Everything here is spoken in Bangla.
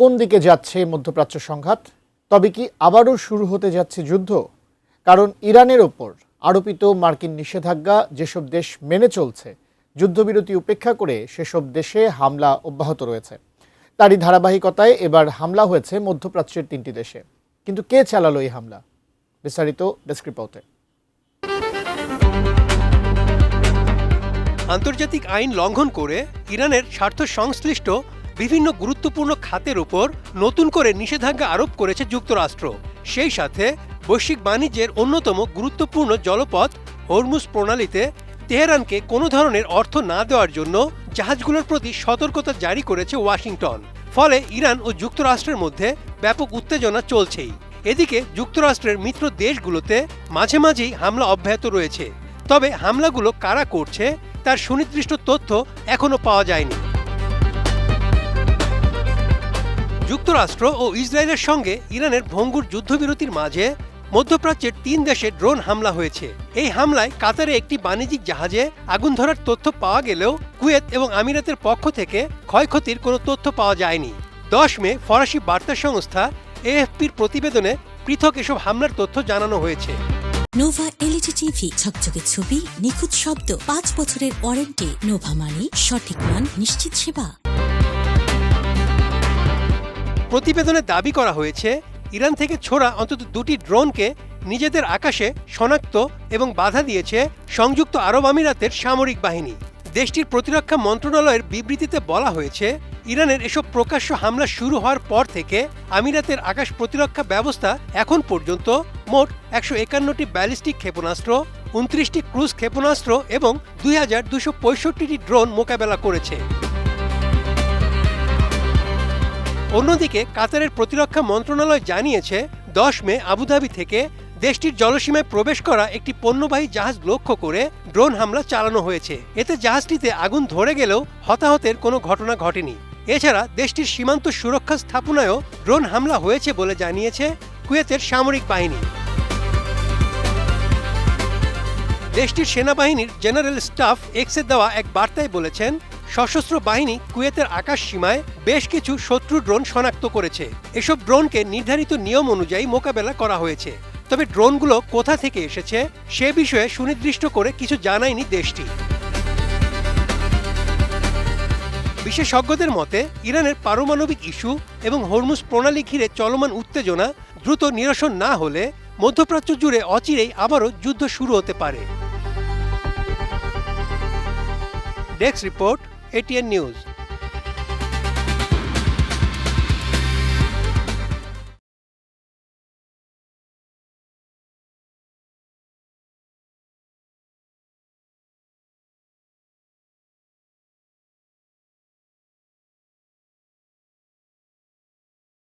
কোন দিকে যাচ্ছে মধ্যপ্রাচ্য সংঘাত? তবে কি আবারও শুরু হতে যাচ্ছে যুদ্ধ? কারণ ইরানের ওপর আরোপিত মার্কিন নিষেধাজ্ঞা যেসব দেশ মেনে চলছে, যুদ্ধবিরতি উপেক্ষা করে সেসব দেশে হামলা অব্যাহত রয়েছে। তারই ধারাবাহিকতায় এবার হামলা হয়েছে মধ্যপ্রাচ্যের 3টি দেশে। কিন্তু কে চালালো এই হামলা? বিস্তারিত ডেস্ক রিপোর্টে। আন্তর্জাতিক আইন লঙ্ঘন করে ইরানের স্বার্থ সংশ্লিষ্ট বিভিন্ন গুরুত্বপূর্ণ খাতের উপর নতুন করে নিষেধাজ্ঞা আরোপ করেছে যুক্তরাষ্ট্র। সেই সাথে বৈশ্বিক বাণিজ্যের অন্যতম গুরুত্বপূর্ণ জলপথ হরমুজ প্রণালীতে তেহরানকে কোনো ধরনের অর্থ না দেওয়ার জন্য জাহাজগুলোর প্রতি সতর্কতা জারি করেছে ওয়াশিংটন। ফলে ইরান ও যুক্তরাষ্ট্রের মধ্যে ব্যাপক উত্তেজনা চলছেই। এদিকে যুক্তরাষ্ট্রের মিত্র দেশগুলোতে মাঝে মাঝেই হামলা অব্যাহত রয়েছে। তবে হামলাগুলো কারা করছে তার সুনির্দিষ্ট তথ্য এখনো পাওয়া যায়নি। যুক্তরাষ্ট্র ও ইসরায়েলের সঙ্গে ইরানের ভঙ্গুর যুদ্ধবিরতির মাঝে মধ্যপ্রাচ্যের 3 দেশে ড্রোন হামলা হয়েছে। এই হামলায় কাতারে একটি বাণিজ্যিক জাহাজে আগুন ধরার তথ্য পাওয়া গেলেও কুয়েত এবং আমিরাতের পক্ষ থেকে ক্ষয়ক্ষতির কোনো তথ্য পাওয়া যায়নি। 10 মে ফরাসি বার্তা সংস্থা এএফপির প্রতিবেদনে পৃথক এসব হামলার তথ্য জানানো হয়েছে। নোভা এলইডি টিভি, ঝকঝকে ছবি, নিখুঁত শব্দ, 5 বছরের ওয়ারেন্টি। নোভা মানি সঠিক মান, নিশ্চিত সেবা। প্রতিবেদনে দাবি করা হয়েছে ইরান থেকে ছোড়া অন্তত 2টি ড্রোনকে নিজেদের আকাশে শনাক্ত এবং বাধা দিয়েছে সংযুক্ত আরব আমিরাতের সামরিক বাহিনী। দেশটির প্রতিরক্ষা মন্ত্রণালয়ের বিবৃতিতে বলা হয়েছে, ইরানের এসব প্রকাশ্য হামলা শুরু হওয়ার পর থেকে আমিরাতের আকাশ প্রতিরক্ষা ব্যবস্থা এখন পর্যন্ত মোট 151টি ব্যালিস্টিক ক্ষেপণাস্ত্র, 29টি ক্রুজ ক্ষেপণাস্ত্র এবং 2265টি ড্রোন মোকাবেলা করেছে। অন্যদিকে কাতারের প্রতিরক্ষা মন্ত্রণালয় জানিয়েছে 10 মে আবুধাবি থেকে দেশটির জলসীমায় প্রবেশ করা একটি পণ্যবাহী জাহাজ লক্ষ্য করে ড্রোন হামলা চালানো হয়েছে। এতে জাহাজটিতে আগুন ধরে গেলেও হতাহতের কোনো ঘটনা ঘটেনি। এছাড়া দেশটির সীমান্ত সুরক্ষা স্থাপনায়ও ড্রোন হামলা হয়েছে বলে জানিয়েছে কুয়েতের সামরিক বাহিনী। দেশটির সেনাবাহিনীর জেনারেল স্টাফ এক্সে দেওয়া এক বার্তায় বলেছেন, সশস্ত্র বাহিনী কুয়েতের আকাশ সীমায় বেশ কিছু শত্রু ড্রোন শনাক্ত করেছে। এসব ড্রোনকে নির্ধারিত নিয়ম অনুযায়ী মোকাবেলা করা হয়েছে। তবে ড্রোনগুলো কোথা থেকে এসেছে সে বিষয়ে সুনির্দিষ্ট করে কিছু জানায়নি দেশটি। বিশেষজ্ঞদের মতে, ইরানের পারমাণবিক ইস্যু এবং হরমুজ প্রণালী ঘিরে চলমান উত্তেজনা দ্রুত নিরসন না হলে মধ্যপ্রাচ্য জুড়ে অচিরেই আবারও যুদ্ধ শুরু হতে পারে। Desk report, ATN news.